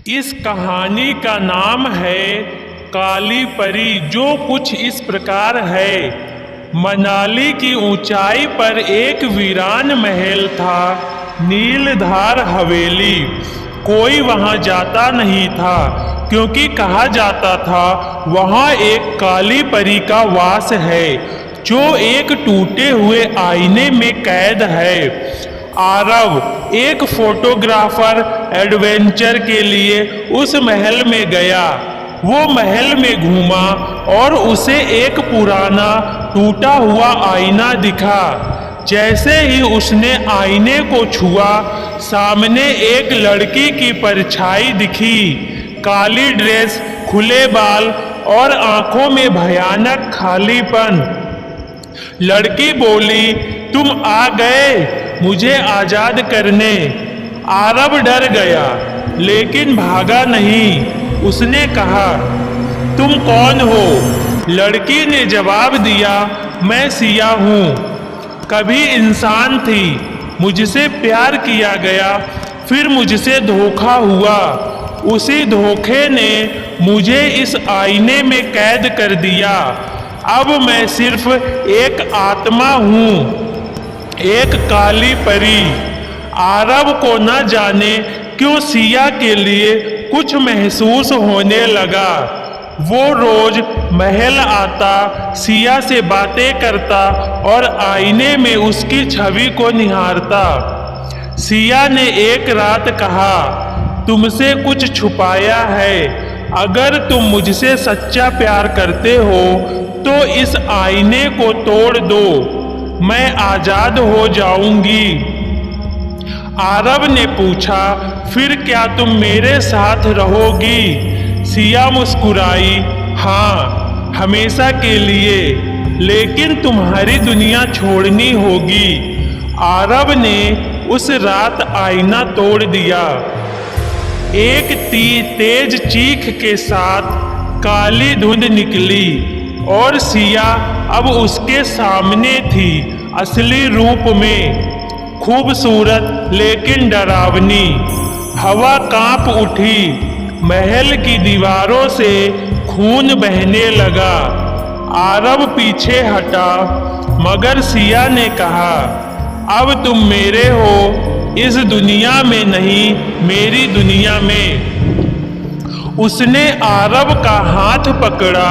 इस कहानी का नाम है काली परी। जो कुछ इस प्रकार है। मनाली की ऊंचाई पर एक वीरान महल था, नीलधार हवेली। कोई वहां जाता नहीं था क्योंकि कहा जाता था वहां एक काली परी का वास है जो एक टूटे हुए आईने में कैद है। आरव एक फोटोग्राफर एडवेंचर के लिए उस महल में गया। वो महल में घूमा और उसे एक पुराना टूटा हुआ आईना दिखा। जैसे ही उसने आईने को छुआ, सामने एक लड़की की परछाई दिखी। काली ड्रेस, खुले बाल और आंखों में भयानक खालीपन। लड़की बोली, तुम आ गए मुझे आजाद करने। आरव डर गया लेकिन भागा नहीं। उसने कहा, तुम कौन हो? लड़की ने जवाब दिया, मैं सिया हूँ। कभी इंसान थी, मुझसे प्यार किया गया, फिर मुझसे धोखा हुआ। उसी धोखे ने मुझे इस आईने में कैद कर दिया। अब मैं सिर्फ एक आत्मा हूँ, एक काली परी। आरव को न जाने क्यों सिया के लिए कुछ महसूस होने लगा। वो रोज महल आता, सिया से बातें करता और आईने में उसकी छवि को निहारता। सिया ने एक रात कहा, तुमसे कुछ छुपाया है। अगर तुम मुझसे सच्चा प्यार करते हो तो इस आईने को तोड़ दो, मैं आजाद हो जाऊंगी। आरव ने पूछा, फिर क्या तुम मेरे साथ रहोगी? सिया मुस्कुराई, हाँ, हमेशा के लिए, लेकिन तुम्हारी दुनिया छोड़नी होगी। आरव ने उस रात आईना तोड़ दिया। एक तेज चीख के साथ काली धुंध निकली और सिया अब उसके सामने थी, असली रूप में, खूबसूरत लेकिन डरावनी। हवा कांप उठी, महल की दीवारों से खून बहने लगा। आरव पीछे हटा, मगर सिया ने कहा, अब तुम मेरे हो, इस दुनिया में नहीं, मेरी दुनिया में। उसने आरव का हाथ पकड़ा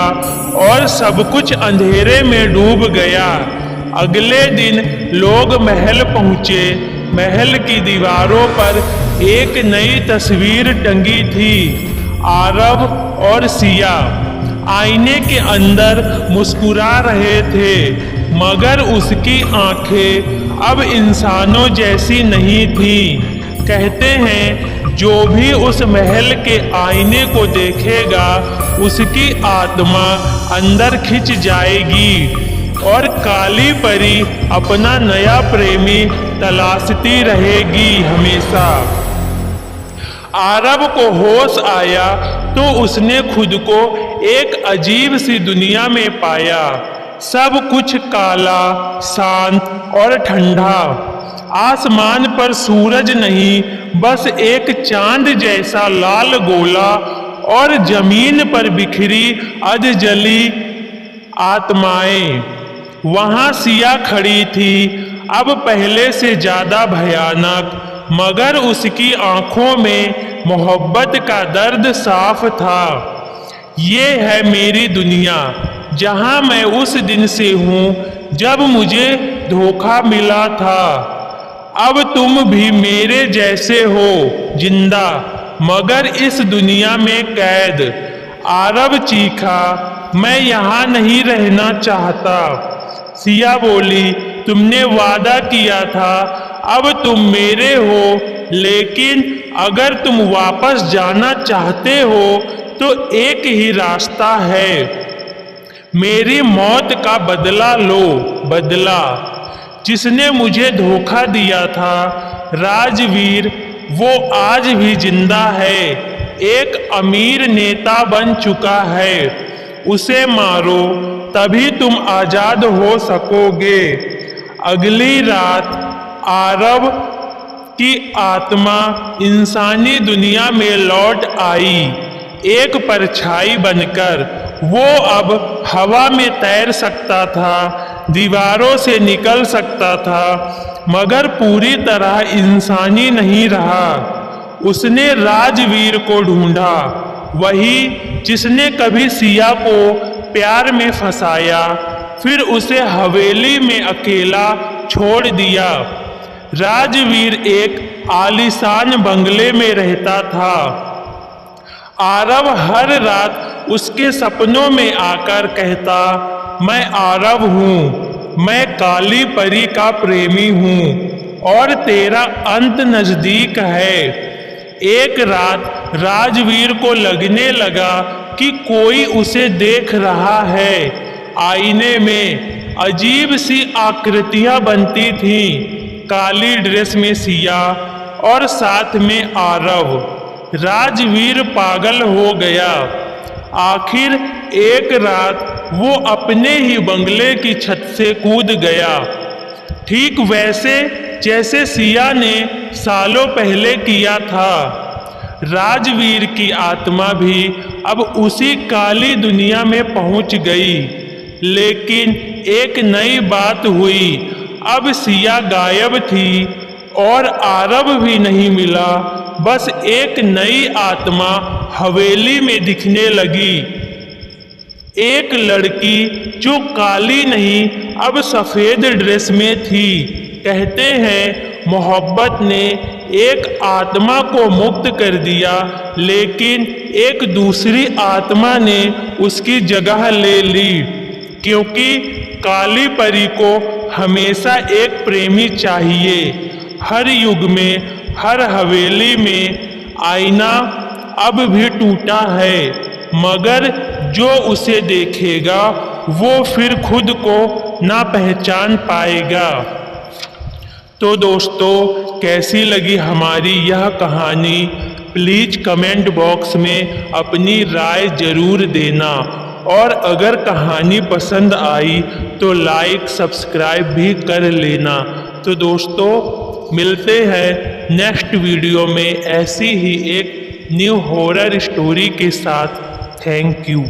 और सब कुछ अंधेरे में डूब गया। अगले दिन लोग महल पहुंचे। महल की दीवारों पर एक नई तस्वीर टंगी थी, आरव और सिया आईने के अंदर मुस्कुरा रहे थे, मगर उसकी आंखें अब इंसानों जैसी नहीं थीं। कहते हैं जो भी उस महल के आईने को देखेगा उसकी आत्मा अंदर खिंच जाएगी और काली परी अपना नया प्रेमी तलाशती रहेगी हमेशा। आरव को होश आया तो उसने खुद को एक अजीब सी दुनिया में पाया। सब कुछ काला, शांत और ठंडा। आसमान पर सूरज नहीं, बस एक चांद जैसा लाल गोला, और जमीन पर बिखरी अधजली आत्माएं। वहां सिया खड़ी थी, अब पहले से ज्यादा भयानक, मगर उसकी आंखों में मोहब्बत का दर्द साफ था। ये है मेरी दुनिया, जहां मैं उस दिन से हूं जब मुझे धोखा मिला था। अब तुम भी मेरे जैसे हो, जिंदा, मगर इस दुनिया में कैद। आरव चीखा, मैं यहाँ नहीं रहना चाहता। सिया बोली, तुमने वादा किया था, अब तुम मेरे हो, लेकिन अगर तुम वापस जाना चाहते हो तो एक ही रास्ता है, मेरी मौत का बदला लो, बदला। जिसने मुझे धोखा दिया था, राजवीर, वो आज भी जिंदा है, एक अमीर नेता बन चुका है। उसे मारो, तभी तुम आजाद हो सकोगे। अगली रात आरव कि आत्मा इंसानी दुनिया में लौट आई एक परछाई बनकर। वो अब हवा में तैर सकता था, दीवारों से निकल सकता था, मगर पूरी तरह इंसानी नहीं रहा। उसने राजवीर को ढूंढा, वही जिसने कभी सिया को प्यार में फंसाया, फिर उसे हवेली में अकेला छोड़ दिया। राजवीर एक आलीशान बंगले में रहता था। आरव हर रात उसके सपनों में आकर कहता, मैं आरव हूँ, मैं काली परी का प्रेमी हूँ और तेरा अंत नजदीक है। एक रात राजवीर को लगने लगा कि कोई उसे देख रहा है। आईने में अजीब सी आकृतियां बनती थीं, काली ड्रेस में सिया और साथ में आरव। राजवीर पागल हो गया। आखिर एक रात वो अपने ही बंगले की छत से कूद गया, ठीक वैसे जैसे सिया ने सालों पहले किया था। राजवीर की आत्मा भी अब उसी काली दुनिया में पहुंच गई। लेकिन एक नई बात हुई। अब सिया गायब थी और आरव भी नहीं मिला। बस एक नई आत्मा हवेली में दिखने लगी। एक लड़की जो काली नहीं, अब सफेद ड्रेस में थी। कहते हैं मोहब्बत ने एक आत्मा को मुक्त कर दिया, लेकिन एक दूसरी आत्मा ने उसकी जगह ले ली, क्योंकि काली परी को हमेशा एक प्रेमी चाहिए। हर युग में, हर हवेली में आईना अब भी टूटा है, मगर जो उसे देखेगा वो फिर खुद को ना पहचान पाएगा। तो दोस्तों, कैसी लगी हमारी यह कहानी? प्लीज कमेंट बॉक्स में अपनी राय जरूर देना, और अगर कहानी पसंद आई तो लाइक सब्सक्राइब भी कर लेना। तो दोस्तों, मिलते हैं नेक्स्ट वीडियो में ऐसी ही एक न्यू हॉरर स्टोरी के साथ। Thank you.